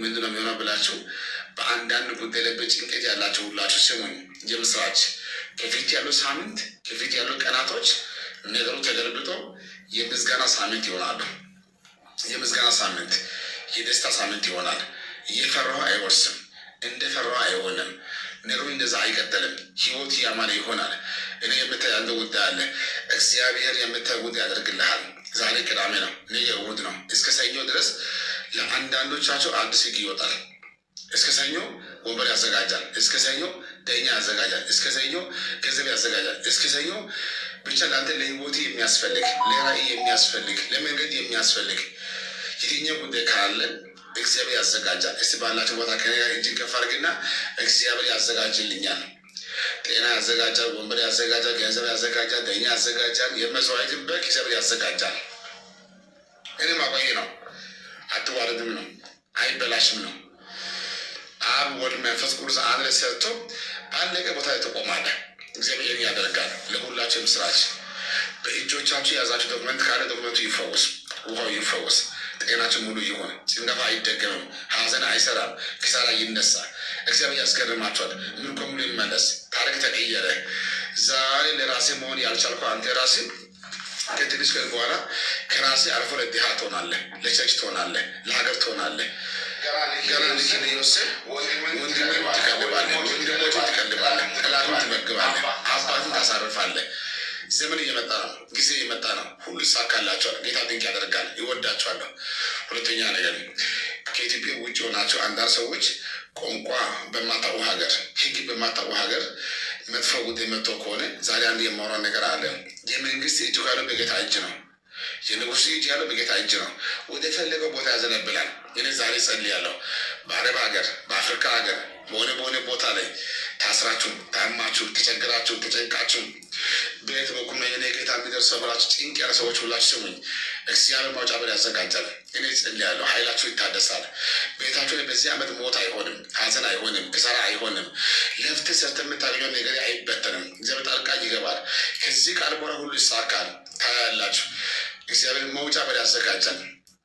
ምንድነው የሚሆነው ብላችሁ በአንዳንድ ጉዳይ ላይ በጭንቀት ያላችሁ ሁላችሁ ስሙኝ። የምስራች ከፊት ያለው ሳምንት ከፊት ያለው ቀናቶች ነገሩ ተገልብጦ የምስጋና ሳምንት ይሆናሉ። የምስጋና ሳምንት፣ የደስታ ሳምንት ይሆናል። እየፈራሁ አይወርስም፣ እንደፈራሁ አይሆንም። ነገሩ እንደዛ አይቀጥልም። ህይወት ያማረ ይሆናል። እኔ የምታይ አንድ ጉዳይ አለ። እግዚአብሔር የምታይ ጉዳይ ያደርግልሃል። ዛሬ ቅዳሜ ነው፣ ነገ እሑድ ነው። እስከ ሰኞ ድረስ ለአንዳንዶቻቸው አዲስ ህግ ይወጣል። እስከ ሰኞ ወንበር ያዘጋጃል። እስከ ሰኞ ዳኛ ያዘጋጃል። እስከ ሰኞ ገንዘብ ያዘጋጃል። እስከ ሰኞ ብቻ ለአንተ ለህይወት የሚያስፈልግ ለራእይ የሚያስፈልግ ለመንገድ የሚያስፈልግ የትኛው ጉዳይ ካለ እግዚአብሔር ያዘጋጃል። እስቲ ባላቸው ቦታ ከኔ ጋር እጅን ከፍ አድርግና እግዚአብሔር ያዘጋጅልኛል። ጤና ያዘጋጃል፣ ወንበር ያዘጋጃል፣ ገንዘብ ያዘጋጃል፣ ዳኛ ያዘጋጃል፣ የመስዋዕትን በግ እግዚአብሔር ያዘጋጃል። እኔ ማቆይ ነው፣ አትዋረድም ነው፣ አይበላሽም ነው። አብ ወልድ መንፈስ ቅዱስ አንድ ላይ ሰርቶ ባለቀ ቦታ ላይ ትቆማለህ። እግዚአብሔር ያደርጋል። ለሁላችሁ ምስራች። በእጆቻችሁ የያዛችሁ ዶክመንት ካለ ዶክመንቱ ይፈወስ፣ ውሃው ይፈወስ፣ ጤናችሁ ሙሉ ይሆን፣ ጭንገፋ አይደገምም፣ ሀዘን አይሰራም፣ ኪሳራ ይነሳ። እግዚአብሔር ያስገርማችኋል። ምን ሙሉ ይመለስ፣ ታሪክ ተቀየረ። ዛሬ ለራሴ መሆን ያልቻልኩ አንተ ራሴ ከትንሽ ቀን በኋላ ከራሴ አልፎ ለድሃ ትሆናለህ፣ ለቸርች ትሆናለህ፣ ለሀገር ትሆናለህ። ገና ልጅ ሊወስድ ወንድሞችን ትቀልባለህ፣ ወንድሞችን ትቀልባለህ፣ ጠላትን ትመግባለህ፣ አባትን ታሳርፋለህ። ዘመን እየመጣ ነው፣ ጊዜ እየመጣ ነው። ሁሉ ይሳካላቸዋል። ጌታ ድንቅ ያደርጋል። ይወዳቸዋለሁ። ሁለተኛ ነገር ከኢትዮጵያ ውጭ የሆናቸው አንዳንድ ሰዎች ቋንቋ በማታውቁ ሀገር፣ ህግ በማታውቁ ሀገር መጥፎ ጉዳይ መጥቶ ከሆነ ዛሬ አንድ የማወራው ነገር አለ። የመንግስት እጁ ያለው በጌታ እጅ ነው። የንጉሥ እጅ ያለው በጌታ እጅ ነው። ወደ ፈለገው ቦታ ያዘነብላል። እኔ ዛሬ ጸልያለሁ። በአረብ ሀገር፣ በአፍሪካ ሀገር በሆነ ቦታ ላይ ታስራችሁ፣ ታማችሁ፣ ተቸግራችሁ፣ ተጨንቃችሁ በየት በኩል ነው የኔ ጌታ የሚደርሰው ብላችሁ ጭንቅ ያለ ሰዎች ሁላችሁ ስሙኝ። እግዚአብሔር ማውጫ በር ያዘጋጃል። እኔ ጸልያለሁ። ኃይላችሁ ይታደሳል። ቤታችሁ ላይ በዚህ ዓመት ሞት አይሆንም፣ ሀዘን አይሆንም፣ ክሳራ አይሆንም። ለፍትህ ሰርተህ የምታገኘው ነገር አይበተንም። እግዚአብሔር ጣልቃ ይገባል። ከዚህ ቃል በኋላ ሁሉ ይሳካል። ታያላችሁ። እግዚአብሔር መውጫ በር ያዘጋጃል፣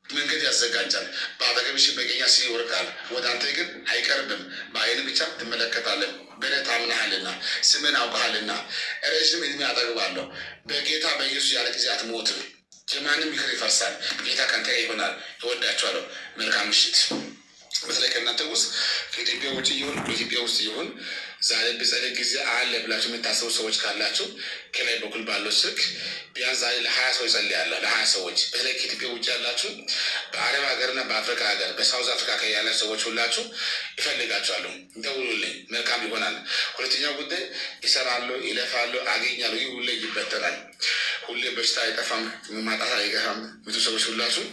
መንገድ ያዘጋጃል። በአጠገብሽ በቀኝ ይወርቃል፣ ወደ አንተ ግን አይቀርብም። በዓይን ብቻ ትመለከታለህ። በእኔ ታምነሃልና ስምን አውቀሃልና ረዥም ዕድሜ አጠግባለሁ። በጌታ በኢየሱስ ያለ ጊዜ አትሞትም። የማንም ምክር ይፈርሳል። ጌታ ከአንተ ጋር ይሆናል። እወዳችኋለሁ። መልካም ምሽት። በተለይ ከእናንተ ውስጥ ከኢትዮጵያ ውጭ ይሁን በኢትዮጵያ ውስጥ ይሁን ዛሬ በጸሎት ጊዜ አለ ብላችሁ የምታስቡ ሰዎች ካላችሁ ከላይ በኩል ባለው ስልክ ቢያንስ ዛሬ ለ20 ሰዎች ጸልያለሁ። ለ20 ሰዎች በተለይ ከኢትዮጵያ ውጭ ያላችሁ በአረብ ሀገርና በአፍሪካ ሀገር በሳውዝ አፍሪካ ያላችሁ ሰዎች ሁላችሁ ይፈልጋችኋለሁ። ደውሉልኝ። መልካም ይሆናል። ሁለተኛው ጉዳይ ይሰራለሁ፣ ይለፋለሁ፣ አገኛለሁ። ይህ ሁሌ ይበተናል። ሁሌ በሽታ አይጠፋም፣ ማጣት አይገፋም። ብዙ ሰዎች ሁላችሁ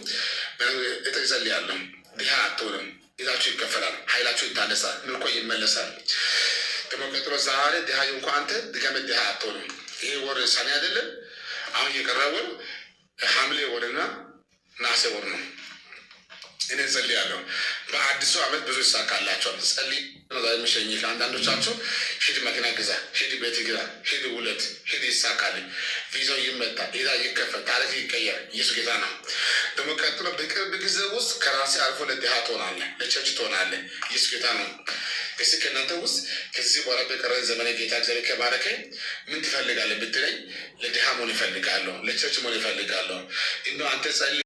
እጸልያለሁ። ድሃ አትሆንም። ይዛችሁ ይከፈላል። ኃይላችሁ ይታደሳል። ምርኮ ይመለሳል። ደግሞ ቀጥሎ ዛሬ ድሃ እንኳ አንተ ድገመ ድሃ አትሆንም። ይሄ ወር ሰኔ አይደለም። አሁን የቀረ ወር ሐምሌ ወርና ነሐሴ ወር ነው። እኔ ጸልያለሁ። በአዲሱ ዓመት ብዙ ይሳካላቸዋል። ጸልይ ነው ዛሬ የሚሸኝ። አንዳንዶቻችሁ ሂድ መኪና ግዛ፣ ሂድ ቤት ግዛ፣ ሂድ ውለት፣ ሂድ ይሳካል፣ ቪዛው ይመጣ፣ ሄዳ ይከፈል፣ ታሪክ ይቀየር። ኢየሱስ ጌታ ነው። ደግሞ ቀጥሎ በቅርብ ጊዜ ውስጥ ከራሴ አልፎ ለድሃ ትሆናለህ፣ ለቸርች ትሆናለህ። ኢየሱስ ጌታ ነው። እስኪ ከእናንተ ውስጥ ከዚህ በኋላ በቀረን ዘመነ ጌታ እግዚአብሔር ከባረከኝ ምን ትፈልጋለህ ብትለኝ፣ ለድሃ መሆን ይፈልጋለሁ፣ ለቸርች መሆን ይፈልጋለሁ። እንደው አንተ ጸልይ